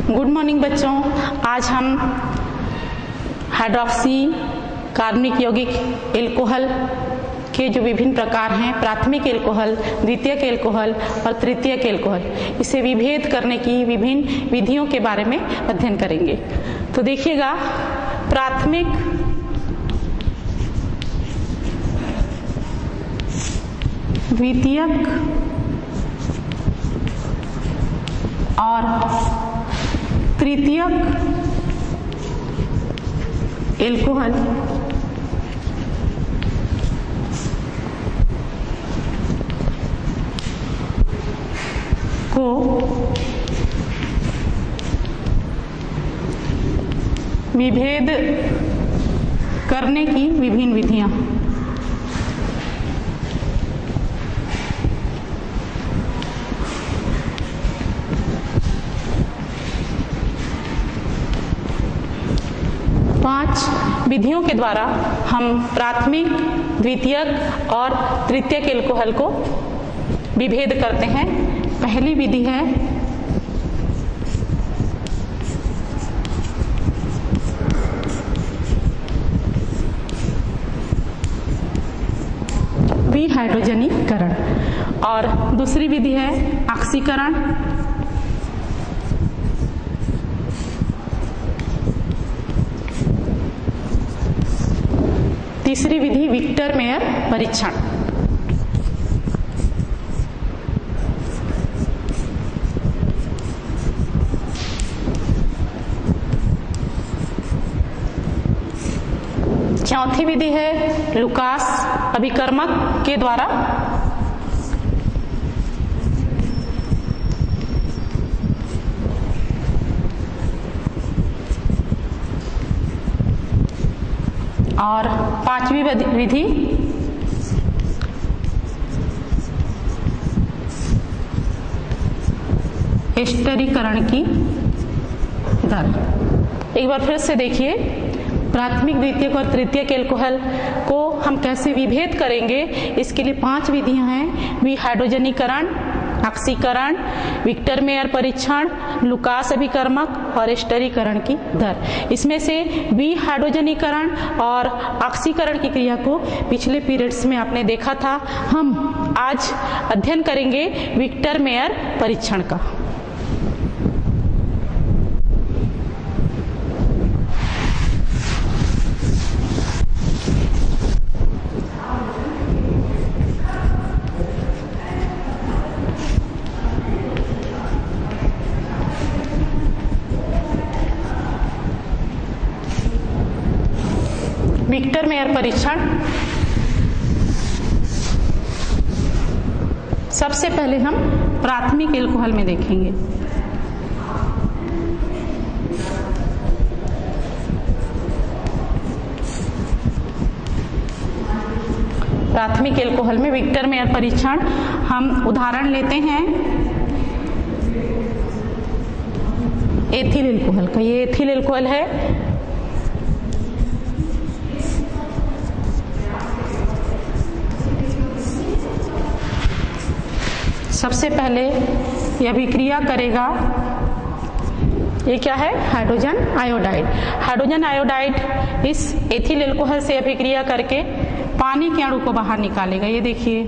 Good morning बच्चों। आज हम हाइड्रॉक्सी कार्बनिक यौगिक एल्कोहल के जो विभिन्न प्रकार हैं, प्राथमिक एल्कोहल, द्वितीयक एल्कोहल और तृतीयक एल्कोहल, इसे विभेद करने की विभिन्न विधियों के बारे में अध्ययन करेंगे। तो देखिएगा, प्राथमिक, द्वितीयक और तृतीयक एल्कोहल को विभेद करने की विभिन्न विधियां। पांच विधियों के द्वारा हम प्राथमिक, द्वितीयक और तृतीयक एल्कोहल को विभेद करते हैं। पहली विधि है विहाइड्रोजनीकरण और दूसरी विधि है ऑक्सीकरण। तीसरी विधि विक्टर मेयर परीक्षण। चौथी विधि है लुकास अभिकर्मक के द्वारा। और पांचवी विधि एस्टरीकरण की दर। एक बार फिर से देखिए, प्राथमिक, द्वितीयक और तृतीयक एल्कोहल को हम कैसे विभेद करेंगे, इसके लिए पांच विधियां हैं। विहाइड्रोजनीकरण, ऑक्सीकरण, विक्टर मेयर परीक्षण, लुकास अभिकर्मक और एस्टरीकरण की दर। इसमें से विहाइड्रोजनीकरण और ऑक्सीकरण की क्रिया को पिछले पीरियड्स में आपने देखा था। हम आज अध्ययन करेंगे विक्टर मेयर परीक्षण का। विक्टर मेयर परीक्षण सबसे पहले हम प्राथमिक एल्कोहल में देखेंगे। प्राथमिक एल्कोहल में विक्टर मेयर परीक्षण हम उदाहरण लेते हैं एथिल एल्कोहल का। ये एथिल एल्कोहल है। सबसे पहले यह अभिक्रिया करेगा, ये क्या है, हाइड्रोजन आयोडाइड। हाइड्रोजन आयोडाइड इस एथिल एल्कोहल से अभिक्रिया करके पानी के अणु को बाहर निकालेगा। ये देखिए,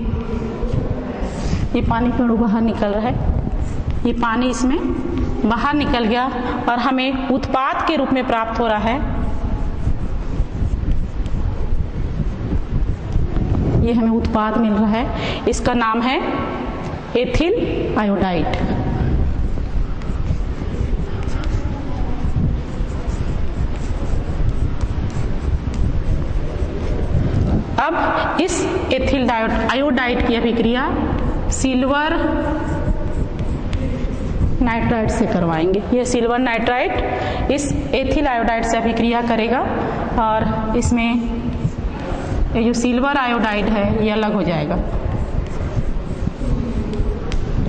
ये पानी के अणु बाहर निकल रहा है। ये पानी इसमें बाहर निकल गया और हमें उत्पाद के रूप में प्राप्त हो रहा है। ये हमें उत्पाद मिल रहा है, इसका नाम है एथिल आयोडाइड। अब इस एथिल आयोडाइड की अभिक्रिया सिल्वर नाइट्राइड से करवाएंगे। यह सिल्वर नाइट्राइड इस एथिल आयोडाइड से अभिक्रिया करेगा और इसमें ये जो सिल्वर आयोडाइड है ये अलग हो जाएगा।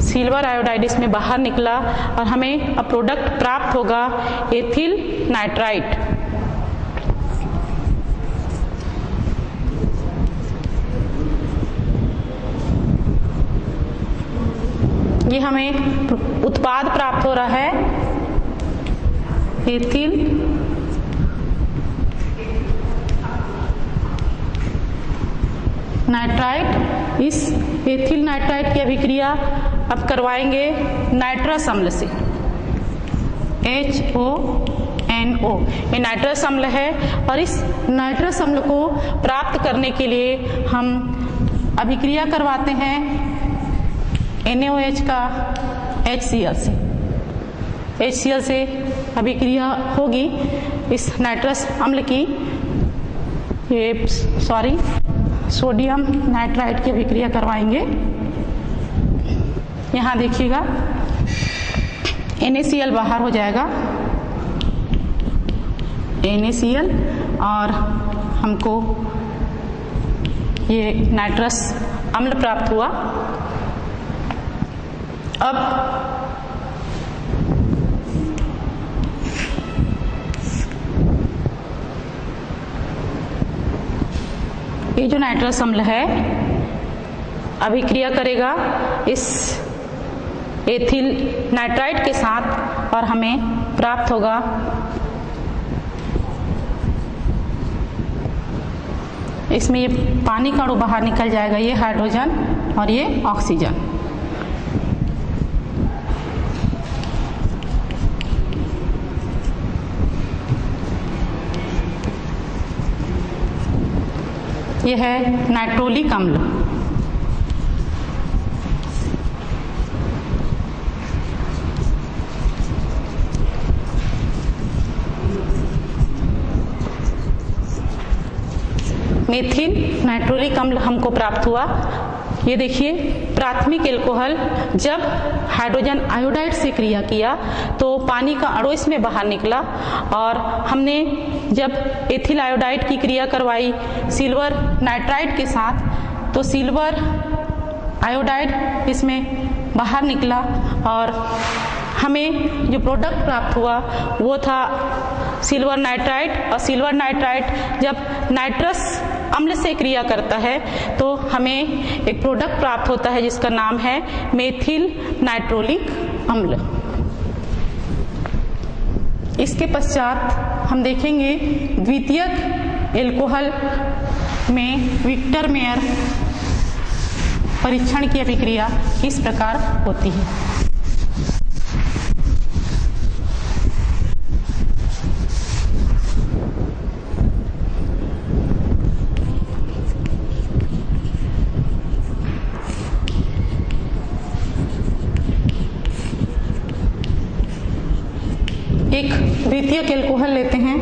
सिल्वर आयोडाइड इसमें बाहर निकला और हमें अब प्रोडक्ट प्राप्त होगा एथिल नाइट्राइड। ये हमें उत्पाद प्राप्त हो रहा है एथिल नाइट्राइट। इस एथिल नाइट्राइट की अभिक्रिया अब करवाएंगे नाइट्रस अम्ल से, HONO। ये नाइट्रस अम्ल है और इस नाइट्रस अम्ल को प्राप्त करने के लिए हम अभिक्रिया करवाते हैं NaOH का HCl से। HCl से अभिक्रिया होगी इस नाइट्रस अम्ल की, ये सोडियम नाइट्राइट की अभिक्रिया करवाएंगे। यहाँ देखिएगा NaCl बाहर हो जाएगा, NaCl, और हमको ये नाइट्रस अम्ल प्राप्त हुआ। अब ये जो नाइट्रस अम्ल है अभिक्रिया करेगा इस एथिल नाइट्राइट के साथ और हमें प्राप्त होगा इसमें ये पानी का अणु बाहर निकल जाएगा, ये हाइड्रोजन और ये ऑक्सीजन। ये है नाइट्रोलिक अम्ल। मेथिल नाइट्रोलिक अम्ल हमको प्राप्त हुआ। ये देखिए प्राथमिक एल्कोहल जब हाइड्रोजन आयोडाइड से क्रिया किया तो पानी का अणु इसमें बाहर निकला और हमने जब एथिल आयोडाइड की क्रिया करवाई सिल्वर नाइट्राइड के साथ तो सिल्वर आयोडाइड इसमें बाहर निकला और हमें जो प्रोडक्ट प्राप्त हुआ वो था सिल्वर नाइट्राइड। और सिल्वर नाइट्राइड जब नाइट्रस अम्ल से क्रिया करता है तो हमें एक प्रोडक्ट प्राप्त होता है जिसका नाम है मेथिल नाइट्रोलिक अम्ल। इसके पश्चात हम देखेंगे द्वितीयक एल्कोहल में विक्टर मेयर परीक्षण की अभिक्रिया किस प्रकार होती है। एक द्वितीयक एल्कोहल लेते हैं,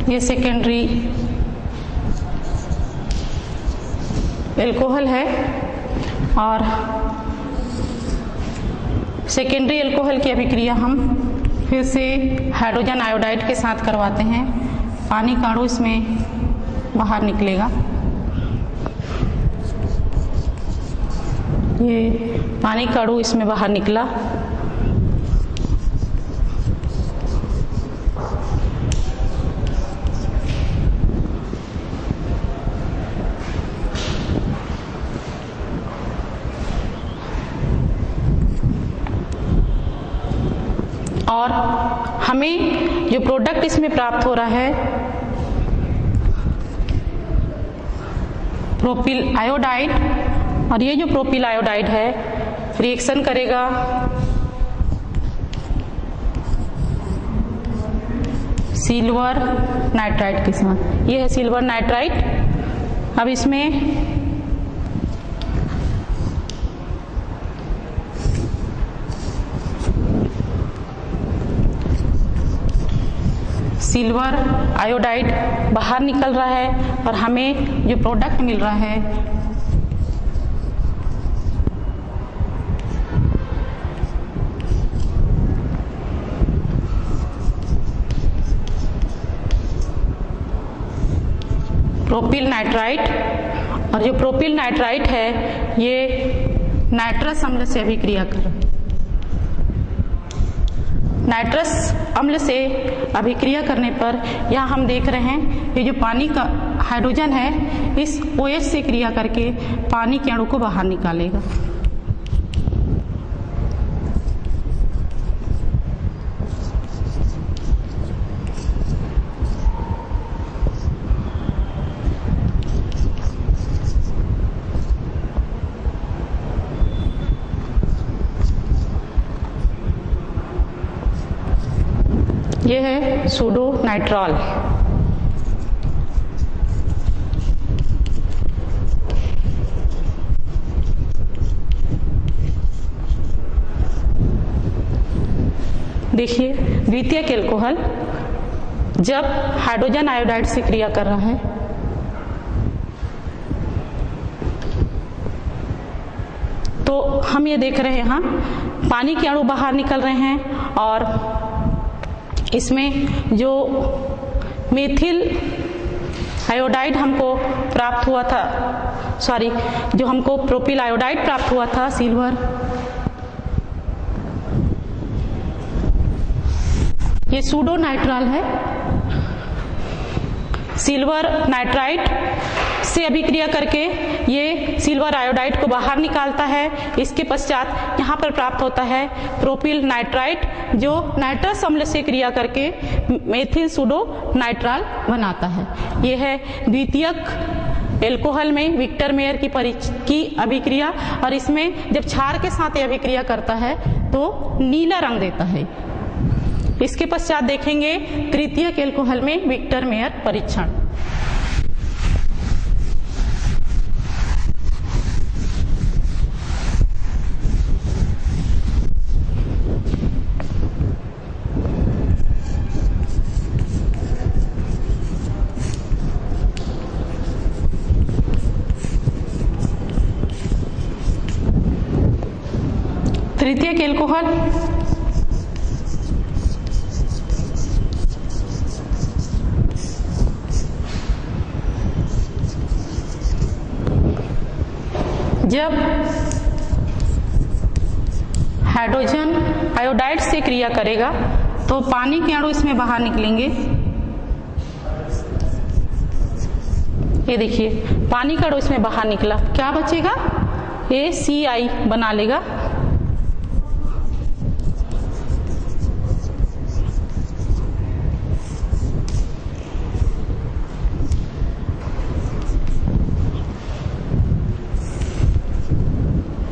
ये सेकेंडरी एल्कोहल है और सेकेंडरी एल्कोहल की अभिक्रिया हम फिर से हाइड्रोजन आयोडाइड के साथ करवाते हैं। पानी का अणु इसमें बाहर निकलेगा, ये पानी का अणु इसमें बाहर निकला और हमें जो प्रोडक्ट इसमें प्राप्त हो रहा है प्रोपिल आयोडाइड, और ये जो प्रोपिल आयोडाइड है रिएक्शन करेगा सिल्वर नाइट्राइट के साथ। ये है सिल्वर नाइट्राइट। अब इसमें सिल्वर आयोडाइड बाहर निकल रहा है और हमें जो प्रोडक्ट मिल रहा है प्रोपिल नाइट्राइट, और जो प्रोपिल नाइट्राइट है ये नाइट्रस अम्ल से अभिक्रिया कर रहा है। नाइट्रस अम्ल से अभिक्रिया करने पर यहाँ हम देख रहे हैं ये जो पानी का हाइड्रोजन है इस OH से क्रिया करके पानी के अणु को बाहर निकालेगा। ये है सूडो नाइट्रॉल। देखिए द्वितीयक एल्कोहल जब हाइड्रोजन आयोडाइड से क्रिया कर रहा है तो हम ये देख रहे हैं यहाँ पानी के अणु बाहर निकल रहे हैं और इसमें जो मेथिल आयोडाइड हमको प्राप्त हुआ था, जो हमको प्रोपिल आयोडाइड प्राप्त हुआ था सिल्वर, ये सूडो नाइट्रॉल है। सिल्वर नाइट्राइड से अभिक्रिया करके ये सिल्वर आयोडाइड को बाहर निकालता है। इसके पश्चात यहाँ पर प्राप्त होता है प्रोपिल नाइट्राइड जो नाइट्रस अम्ल से क्रिया करके मेथिल सूडो नाइट्रॉल बनाता है। ये है द्वितीयक एल्कोहल में विक्टर मेयर की अभिक्रिया और इसमें जब क्षार के साथ अभिक्रिया करता है तो नीला रंग देता है। इसके पश्चात देखेंगे तृतीयक एल्कोहल में विक्टर मेयर परीक्षण। तृतीयक एल्कोहल जब हाइड्रोजन आयोडाइड से क्रिया करेगा तो पानी के अणु इसमें बाहर निकलेंगे। ये देखिए पानी का अणु इसमें बाहर निकला, क्या बचेगा? ये Ci बना लेगा।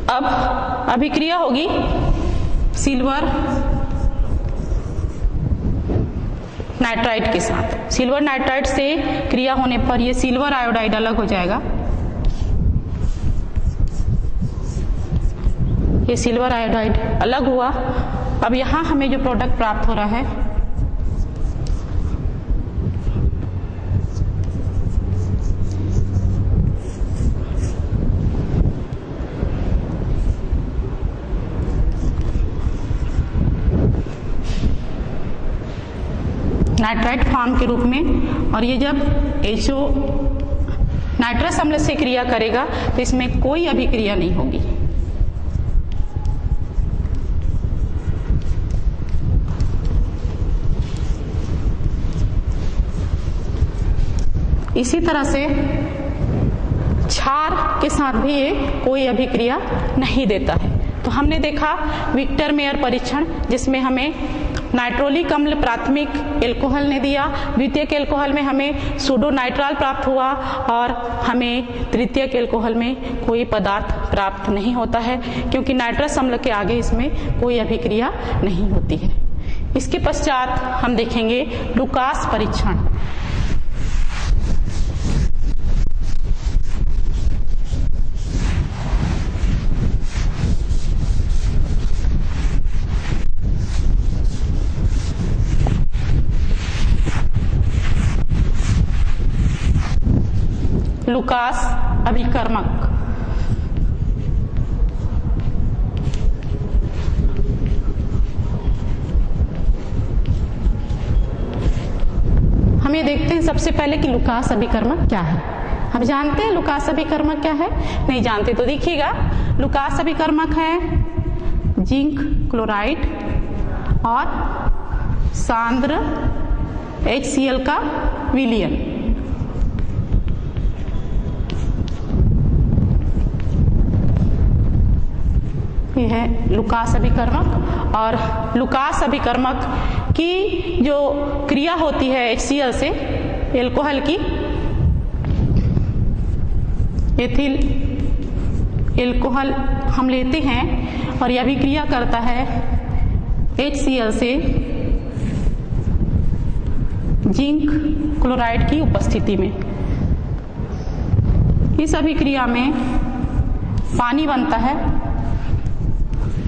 अब अभिक्रिया होगी सिल्वर नाइट्राइड के साथ। सिल्वर नाइट्राइड से क्रिया होने पर यह सिल्वर आयोडाइड अलग हो जाएगा। ये सिल्वर आयोडाइड अलग हुआ। अब यहां हमें जो प्रोडक्ट प्राप्त हो रहा है नाइट्राइट फॉर्म के रूप में, और ये जब HO नाइट्रस अम्ल से क्रिया करेगा तो इसमें कोई अभिक्रिया नहीं होगी। इसी तरह से क्षार के साथ भी ये कोई अभिक्रिया नहीं देता है। तो हमने देखा विक्टर मेयर परीक्षण जिसमें हमें नाइट्रोलिक अम्ल प्राथमिक एल्कोहल ने दिया, द्वितीयक एल्कोहल में हमें सूडो नाइट्रॉल प्राप्त हुआ और हमें तृतीयक एल्कोहल में कोई पदार्थ प्राप्त नहीं होता है क्योंकि नाइट्रस अम्ल के आगे इसमें कोई अभिक्रिया नहीं होती है। इसके पश्चात हम देखेंगे लुकास परीक्षण। लुकास अभिकर्मक हम ये देखते हैं सबसे पहले कि लुकास अभिकर्मक क्या है। हम जानते हैं लुकास अभिकर्मक क्या है? नहीं जानते तो देखिएगा, लुकास अभिकर्मक है जिंक क्लोराइड और सांद्र HCl का विलयन। ये है लुकास अभिकर्मक। और लुकास अभिकर्मक की जो क्रिया होती है HCl से एल्कोहल की, एथिल एल्कोहल हम लेते हैं और यह अभिक्रिया करता है HCl से जिंक क्लोराइड की उपस्थिति में। इस अभिक्रिया में पानी बनता है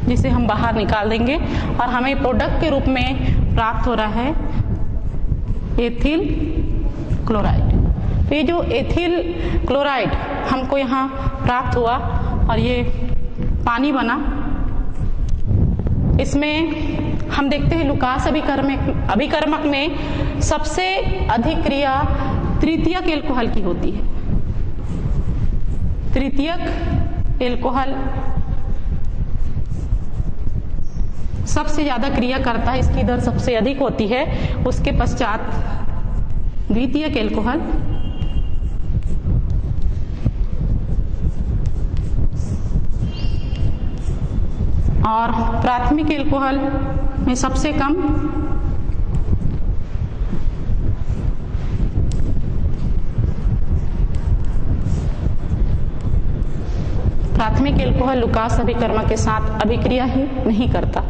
जिसे हम बाहर निकाल देंगे और हमें प्रोडक्ट के रूप में प्राप्त हो रहा है एथिल क्लोराइड। तो ये जो एथिल क्लोराइड हमको यहाँ प्राप्त हुआ और ये पानी बना, इसमें हम देखते हैं लुकास अभिकर्मक में सबसे अधिक क्रिया तृतीयक एल्कोहल की होती है। तृतीयक एल्कोहल सबसे ज्यादा क्रिया करता है, इसकी दर सबसे अधिक होती है। उसके पश्चात द्वितीयक एल्कोहल, और प्राथमिक एल्कोहल में सबसे कम प्राथमिक एल्कोहल लुकास अभिकर्मक के साथ अभिक्रिया ही नहीं करता।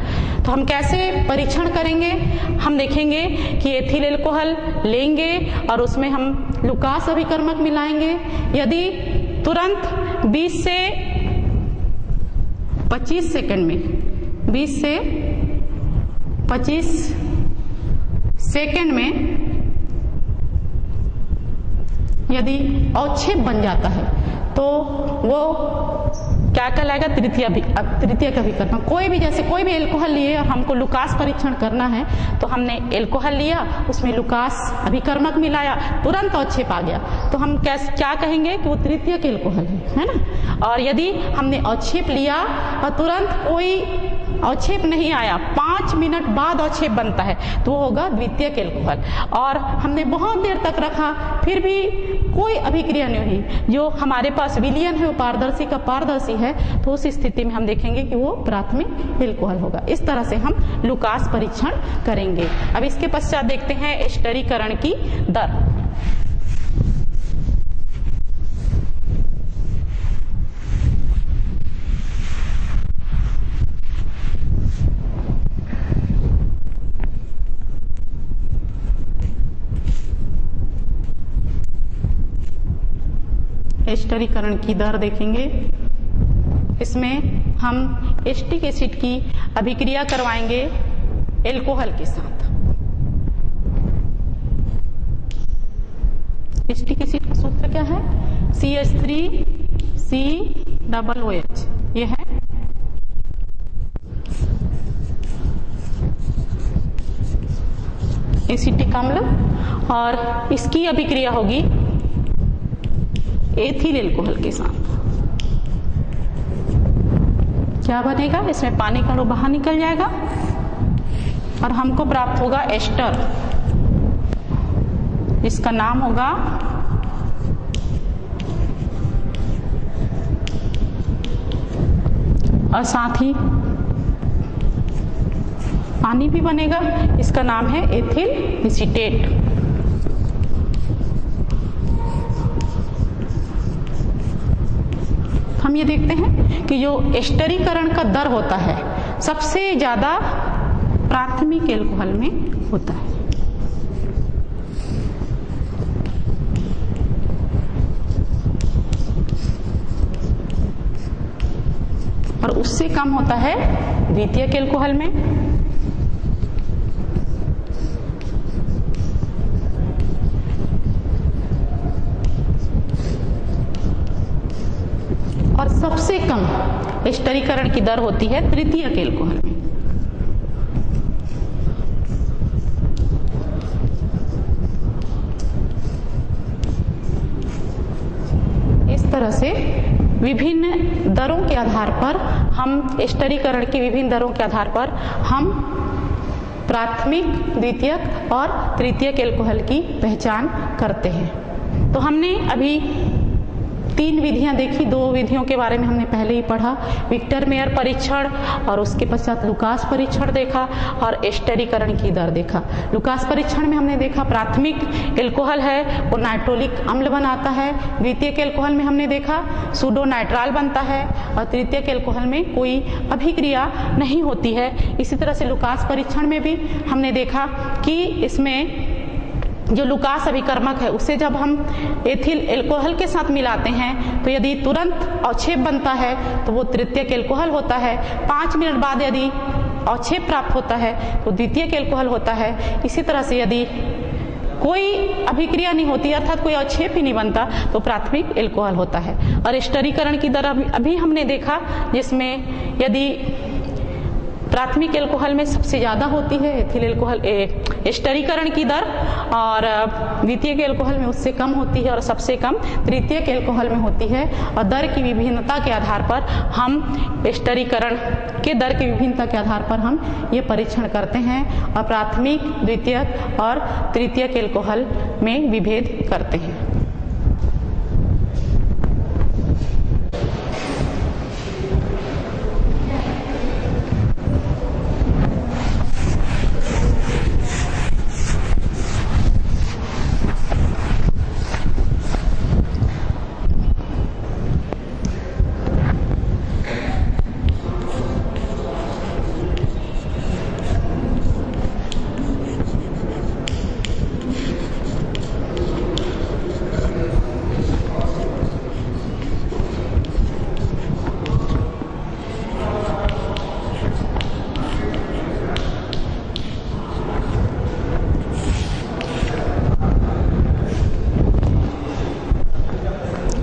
तो हम कैसे परीक्षण करेंगे? हम देखेंगे कि एथिल एल्कोहल लेंगे और उसमें हम लुकास अभिकर्मक मिलाएंगे। यदि तुरंत 20 से 25 सेकंड में 20 से 25 सेकंड में यदि अवक्षेप बन जाता है तो वो क्या कहलाएगा? तृतीयक अभिकर्मक। कोई भी, जैसे कोई भी एल्कोहल लिए और हमको लुकास परीक्षण करना है तो हमने एल्कोहल लिया, उसमें लुकास अभिकर्मक मिलाया, तुरंत अवक्षेप आ गया तो हम क्या कहेंगे कि वो तृतीयक एल्कोहल है ना। और यदि हमने अवक्षेप लिया और तुरंत कोई अवक्षेप नहीं आया, 5 मिनट बाद अवक्षेप बनता है तो वो होगा द्वितीयक एल्कोहल। और हमने बहुत देर तक रखा फिर भी कोई अभिक्रिया नहीं हुई, जो हमारे पास विलयन है वो पारदर्शी का पारदर्शी है, तो उस स्थिति में हम देखेंगे कि वो प्राथमिक एल्कोहल होगा। इस तरह से हम लुकास परीक्षण करेंगे। अब इसके पश्चात देखते हैं एस्टरीकरण की दर। एस्टरीकरण की दर देखेंगे। इसमें हम एस्टिक एसिड की अभिक्रिया करवाएंगे एल्कोहल के साथ। एस्टिक एसिड का सूत्र क्या है? CH3COOH। ये है एसिटिक अम्ल और इसकी अभिक्रिया होगी एथिल एल्कोहल के साथ। क्या बनेगा? इसमें पानी का अणु बाहर निकल जाएगा और हमको प्राप्त होगा एस्टर। इसका नाम होगा और साथ ही पानी भी बनेगा, इसका नाम है एथिल एसीटेट। हम ये देखते हैं कि जो एस्टरीकरण का दर होता है सबसे ज्यादा प्राथमिक एल्कोहल में होता है। और उससे कम होता है द्वितीयक एल्कोहल में। और सबसे कम एस्टरीकरण की दर होती है तृतीयक एल्कोहल में। इस तरह से विभिन्न दरों के आधार पर हम एस्टरीकरण की विभिन्न दरों के आधार पर हम प्राथमिक, द्वितीयक और तृतीयक एल्कोहल की पहचान करते हैं। तो हमने अभी 3 विधियां देखी, 2 विधियों के बारे में हमने पहले ही पढ़ा, विक्टर मेयर परीक्षण और उसके पश्चात लुकास परीक्षण देखा और स्थिरीकरण की दर देखा। लुकास परीक्षण में हमने देखा प्राथमिक एल्कोहल है वो नाइट्रोलिक अम्ल बनाता है, द्वितीयक एल्कोहल में हमने देखा सूडो नाइट्राल बनता है और तृतीयक एल्कोहल में कोई अभिक्रिया नहीं होती है। इसी तरह से लुकास परीक्षण में भी हमने देखा कि इसमें जो लुकास अभिकर्मक है उसे जब हम एथिल एल्कोहल के साथ मिलाते हैं तो यदि तुरंत अवक्षेप बनता है तो वो तृतीयक एल्कोहल होता है, 5 मिनट बाद यदि अवक्षेप प्राप्त होता है तो द्वितीयक एल्कोहल होता है। इसी तरह से यदि कोई अभिक्रिया नहीं होती अर्थात कोई अवक्षेप ही नहीं बनता तो प्राथमिक एल्कोहल होता है। और स्थिरीकरण की दर अभी हमने देखा जिसमें यदि प्राथमिक एल्कोहल में सबसे ज़्यादा होती है एथिल एल्कोहल स्थिरीकरण की दर और द्वितीयक एल्कोहल में उससे कम होती है और सबसे कम तृतीयक एल्कोहल में होती है। और दर की विभिन्नता के आधार पर हम स्थिरीकरण के दर की विभिन्नता के आधार पर हम ये परीक्षण करते हैं और प्राथमिक, द्वितीयक और तृतीयक एल्कोहल में विभेद करते हैं।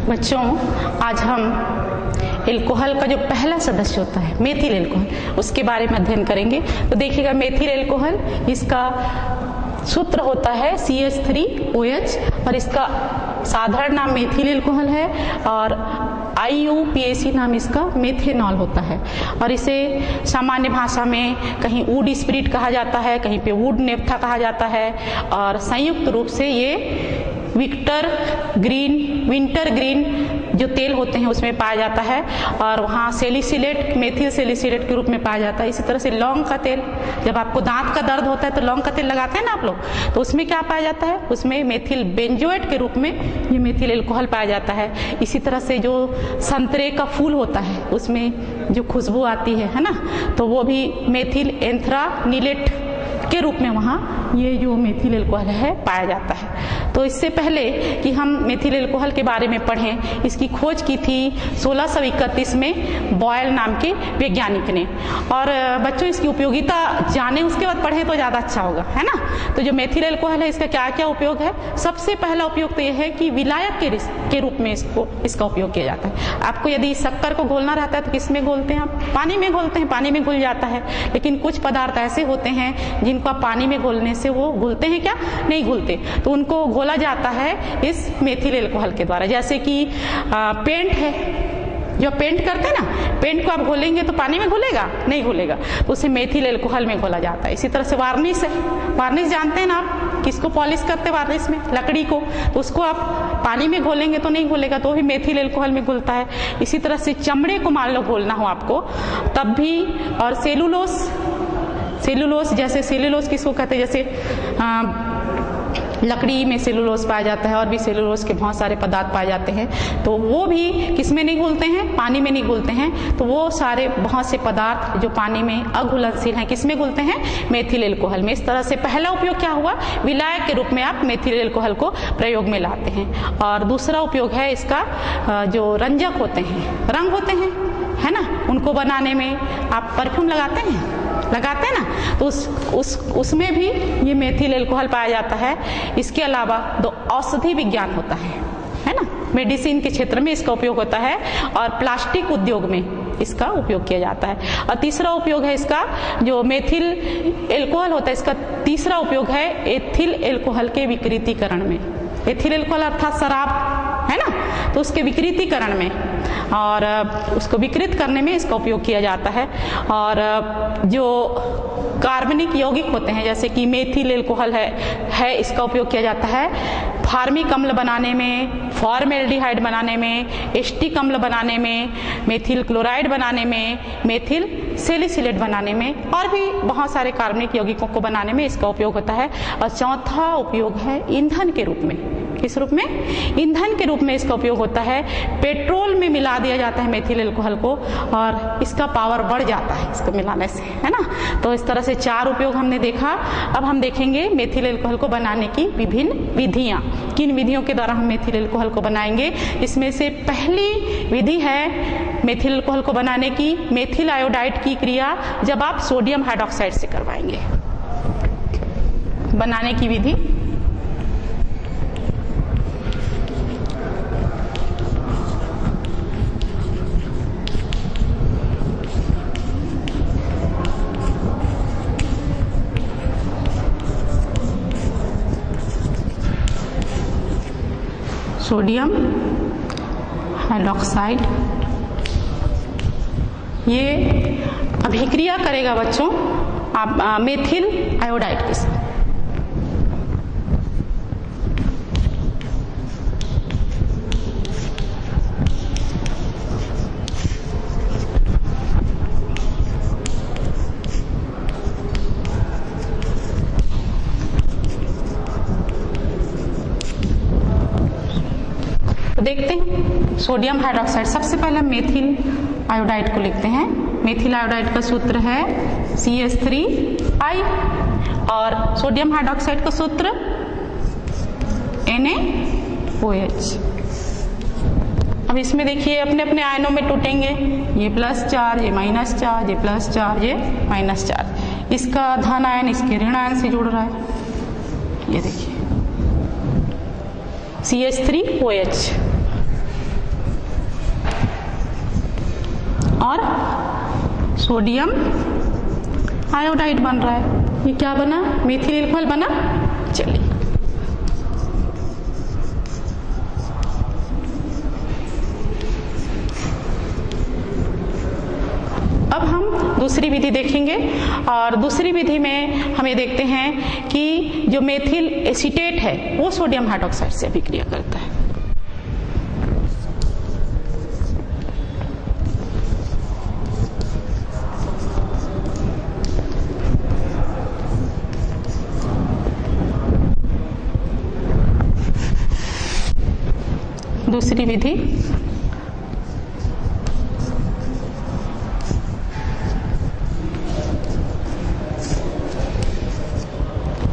बच्चों, आज हम एल्कोहल का जो पहला सदस्य होता है मेथिल एल्कोहल उसके बारे में अध्ययन करेंगे। तो देखिएगा मेथिल एल्कोहल इसका सूत्र होता है CH3OH और इसका साधारण नाम मेथिल एल्कोहल है और IUPAC नाम इसका मेथेनॉल होता है। और इसे सामान्य भाषा में कहीं वुड स्पिरिट कहा जाता है, कहीं पे वुड नेफ्था कहा जाता है और संयुक्त रूप से ये विंटर ग्रीन जो तेल होते हैं उसमें पाया जाता है और वहाँ सेलिसिलेट, मेथिल सेलिसिलेट के रूप में पाया जाता है। इसी तरह से लौंग का तेल, जब आपको दांत का दर्द होता है तो लौंग का तेल लगाते हैं ना आप लोग, तो उसमें क्या पाया जाता है, उसमें मेथिल बेंजोएट के रूप में ये मेथिल एल्कोहल पाया जाता है। इसी तरह से जो संतरे का फूल होता है उसमें जो खुशबू आती है ना, तो वो भी मेथिल एंथ्रानिलेट के रूप में वहाँ ये जो मेथिल एल्कोहल है पाया जाता है। तो इससे पहले कि हम मेथिल एल्कोहल के बारे में पढ़ें, इसकी खोज की थी 1631 में बॉयल नाम के वैज्ञानिक ने। और बच्चों इसकी उपयोगिता जाने उसके बाद पढ़ें तो ज़्यादा अच्छा होगा, है ना। तो जो मेथिल एल्कोहल है इसका क्या क्या उपयोग है, सबसे पहला उपयोग तो यह है कि विलायक के रूप में इसका उपयोग किया जाता है। आपको यदि शक्कर को घोलना रहता है तो किस में घोलते हैं आप, पानी में घोलते हैं, पानी में घुल जाता है। लेकिन कुछ पदार्थ ऐसे होते हैं जिनको आप पानी में घोलने से वो घुलते हैं क्या, नहीं घुलते, तो उनको घोला जाता है इस मेथिल एल्कोहल के द्वारा। जैसे कि पेंट है, जो पेंट करते हैं ना, पेंट को आप घोलेंगे तो पानी में घुलेगा, नहीं घुलेगा, तो उसे मेथिल एल्कोहल में घोला जाता है। इसी तरह से वार्निश है, वार्निश जानते हैं ना आप, किसको पॉलिश करते हैं वार्निश में, लकड़ी को, तो उसको आप पानी में घोलेंगे तो नहीं घुलेगा, तो भी मेथिल एल्कोहल में घुलता है। इसी तरह से चमड़े को मान लो घोलना हो आपको तब भी, और सेलुलोस जैसे सेलुलोस किसको कहते हैं, जैसे लकड़ी में सेलुलोस पाया जाता है और भी सेलुलोस के बहुत सारे पदार्थ पाए जाते हैं, तो वो भी किस में नहीं घुलते हैं, पानी में नहीं घुलते हैं। तो वो सारे बहुत से पदार्थ जो पानी में अघुलनशील हैं किस में घुलते हैं, मेथिल एल्कोहल में। इस तरह से पहला उपयोग क्या हुआ, विलायक के रूप में आप मेथिल एल्कोहल को प्रयोग में लाते हैं। और दूसरा उपयोग है इसका, जो रंजक होते हैं, रंग होते हैं, है ना, उनको बनाने में आप परफ्यूम लगाते हैं ना, तो उसमें भी ये मेथिल एल्कोहल पाया जाता है। इसके अलावा दो औषधि विज्ञान होता है ना, मेडिसिन के क्षेत्र में इसका उपयोग होता है और प्लास्टिक उद्योग में इसका उपयोग किया जाता है। और तीसरा उपयोग है इसका, जो मेथिल एल्कोहल होता है, इसका तीसरा उपयोग है एथिल एल्कोहल के विकृतीकरण में। एथिल एल्कोहल अर्थात शराब है ना, तो उसके विकृतीकरण में और उसको विकृत करने में इसका उपयोग किया जाता है। और जो कार्बनिक यौगिक होते हैं जैसे कि मेथिल एल्कोहल है इसका उपयोग किया जाता है फार्मिक अम्ल बनाने में, फॉर्मेल्डिहाइड बनाने में, एस्टिक अम्ल बनाने में, मेथिल क्लोराइड बनाने में, मेथिल सैलिसिलेट बनाने में और भी बहुत सारे कार्बनिक यौगिकों को बनाने में इसका उपयोग होता है। और चौथा उपयोग है ईंधन के रूप में। किस रूप में? ईंधन के रूप में इसका उपयोग होता है। पेट्रोल में मिला दिया जाता है मेथिल एल्कोहल को और इसका पावर बढ़ जाता है इसको मिलाने से, है ना। तो इस तरह से 4 उपयोग हमने देखा। अब हम देखेंगे मेथिल एल्कोहल को बनाने की विभिन्न विधियां, किन विधियों के द्वारा हम मेथिल एल्कोहल को बनाएंगे। इसमें से पहली विधि है मेथिल एल्कोहल को बनाने की मेथिल आयोडाइड की क्रिया, जब आप सोडियम हाइड्रोक्साइड से करवाएंगे। बनाने की विधि सोडियम हाइड्रोक्साइड ये अभिक्रिया करेगा बच्चों आप मेथिल आयोडाइड के साथ। तो देखते हैं सोडियम हाइड्रोक्साइड, सबसे पहले मेथिल आयोडाइड को लिखते हैं। मेथिल आयोडाइड का सूत्र है CH3I और सोडियम हाइड्रोक्साइड का सूत्र NaOH। अब इसमें देखिए अपने अपने आयनों में टूटेंगे, ये प्लस चार्ज, ये माइनस चार्ज, ये प्लस चार्ज, ये माइनस चार्ज। इसका धन आयन इसके ऋण आयन से जुड़ रहा है, ये देखिए CH3OH। और सोडियम आयोडाइड बन रहा है। ये क्या बना? मेथिल एल्कोहल बना। चलिए अब हम दूसरी विधि देखेंगे और दूसरी विधि में हम ये देखते हैं कि जो मेथिल एसीटेट है वो सोडियम हाइड्रोक्साइड से अभिक्रिया करता है। दूसरी विधि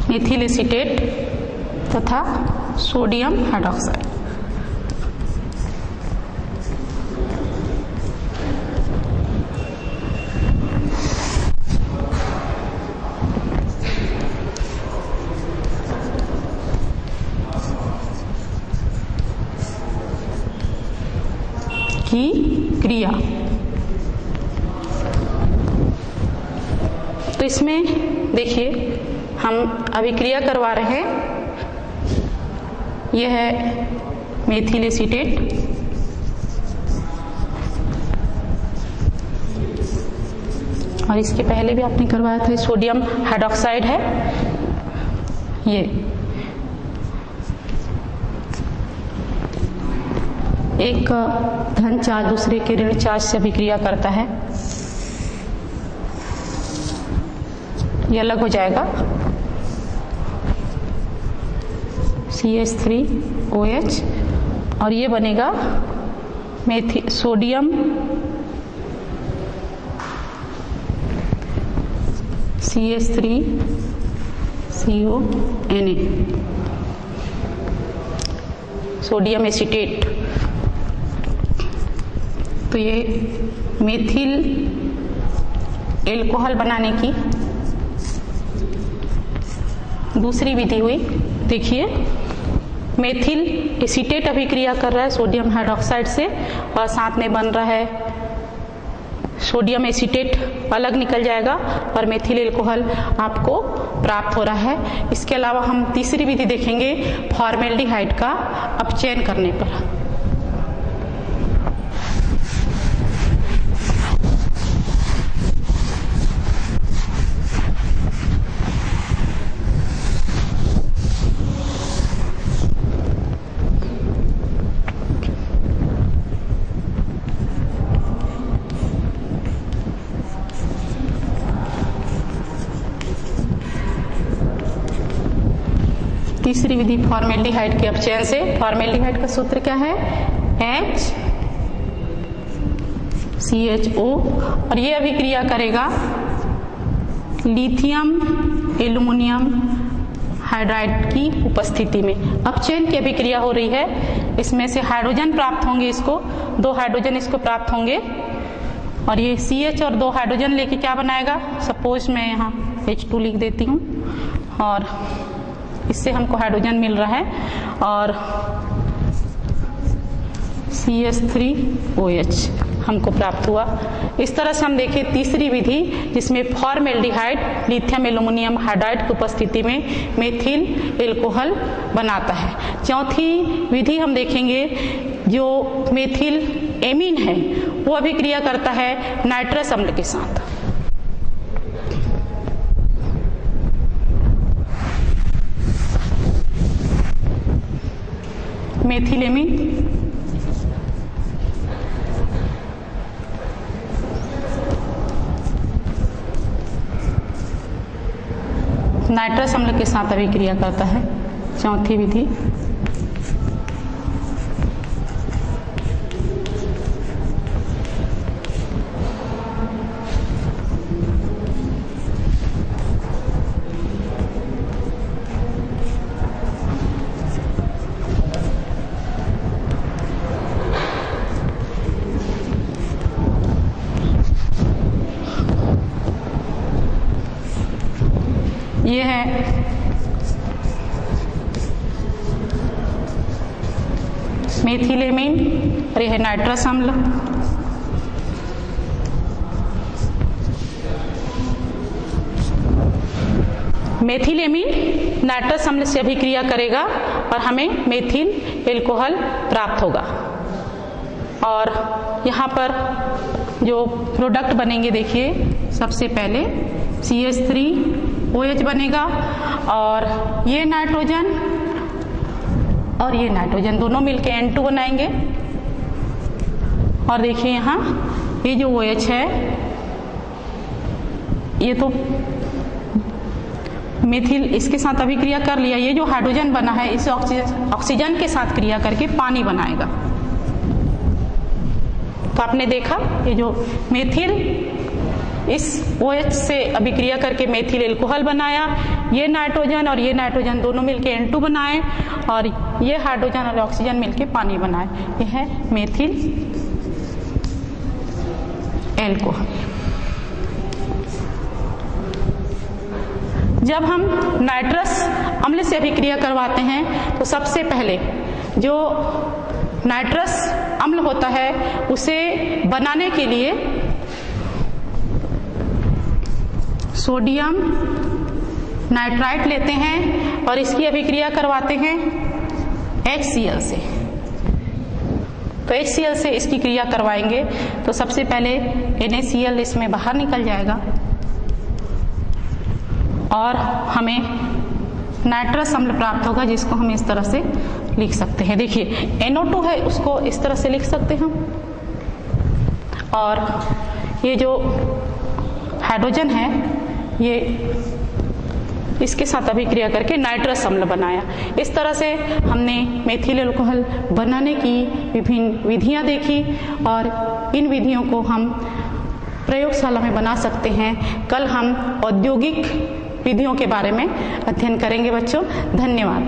मेथिल एसीटेट तथा सोडियम हाइड्रोक्साइड। की क्रिया। तो इसमें देखिए हम अभिक्रिया करवा रहे हैं, यह है मेथिल एसीटेट और इसके पहले भी आपने करवाया था, सोडियम हाइड्रोक्साइड है। ये एक धन चार्ज दूसरे के ऋण चार्ज से अभिक्रिया करता है, ये अलग हो जाएगा CH3OH और ये बनेगा सोडियम CH3CONA, सोडियम एसीटेट। तो ये मेथिल एल्कोहल बनाने की दूसरी विधि हुई। देखिए मेथिल एसीटेट अभिक्रिया कर रहा है सोडियम हाइड्रोक्साइड से और साथ में बन रहा है सोडियम एसीटेट, अलग निकल जाएगा और मेथिल एल्कोहल आपको प्राप्त हो रहा है। इसके अलावा हम तीसरी विधि देखेंगे फॉर्मेल्डिहाइड का अपचयन करने पर। तीसरी विधि फॉर्मेल्डिहाइड के अपचयन से। फॉर्मेल्डिहाइड का सूत्र क्या है? HCHO, और ये अभिक्रिया करेगा लिथियम एल्युमिनियम हाइड्राइड की उपस्थिति में। अपचयन की अभिक्रिया हो रही है, इसमें से हाइड्रोजन प्राप्त होंगे, इसको 2 हाइड्रोजन इसको प्राप्त होंगे, और ये CH और 2 हाइड्रोजन लेके क्या बनाएगा? सपोज मैं यहाँ H2 लिख देती हूँ, और इससे हमको हाइड्रोजन मिल रहा है, और CH3OH हमको प्राप्त हुआ। इस तरह से हम देखें तीसरी विधि जिसमें फॉर्मेल्डिहाइड लिथियम एल्युमिनियम हाइड्राइड की उपस्थिति में मेथिल एल्कोहल बनाता है। चौथी विधि हम देखेंगे जो मेथिल एमीन है वो अभिक्रिया करता है नाइट्रस अम्ल के साथ। मेथिल एमीन नाइट्रस अम्ल के साथ अभिक्रिया करता है। चौथी विधि ये है मेथिल एमीन और ये है नाइट्रस अम्ल। मेथिल एमीन नाइट्रस अम्ल से अभिक्रिया करेगा और हमें मेथिल एल्कोहल प्राप्त होगा। और यहाँ पर जो प्रोडक्ट बनेंगे देखिए, सबसे पहले CH3OH बनेगा, और ये नाइट्रोजन और ये नाइट्रोजन दोनों मिलके N2 बनाएंगे। और देखिए यहाँ ये जो OH है ये तो मेथिल इसके साथ अभिक्रिया कर लिया, ये जो हाइड्रोजन बना है इसे ऑक्सीजन के साथ क्रिया करके पानी बनाएगा। तो आपने देखा ये जो मेथिल इस OH से अभिक्रिया करके मेथिल एल्कोहल बनाया, ये नाइट्रोजन और ये नाइट्रोजन दोनों मिलके N2 बनाए, और ये हाइड्रोजन और ऑक्सीजन मिलके पानी बनाए। यह है मेथिल एल्कोहल। जब हम नाइट्रस अम्ल से अभिक्रिया करवाते हैं तो सबसे पहले जो नाइट्रस अम्ल होता है उसे बनाने के लिए सोडियम नाइट्राइट लेते हैं और इसकी अभिक्रिया करवाते हैं HCl से। तो HCl से इसकी क्रिया करवाएंगे तो सबसे पहले NaCl इसमें बाहर निकल जाएगा और हमें नाइट्रस अम्ल प्राप्त होगा, जिसको हम इस तरह से लिख सकते हैं। देखिए NO2 है, उसको इस तरह से लिख सकते हैं हम, और ये जो हाइड्रोजन है ये इसके साथ अभिक्रिया करके नाइट्रस अम्ल बनाया। इस तरह से हमने मेथिल एल्कोहल बनाने की विभिन्न विधियां देखी, और इन विधियों को हम प्रयोगशाला में बना सकते हैं। कल हम औद्योगिक विधियों के बारे में अध्ययन करेंगे बच्चों। धन्यवाद।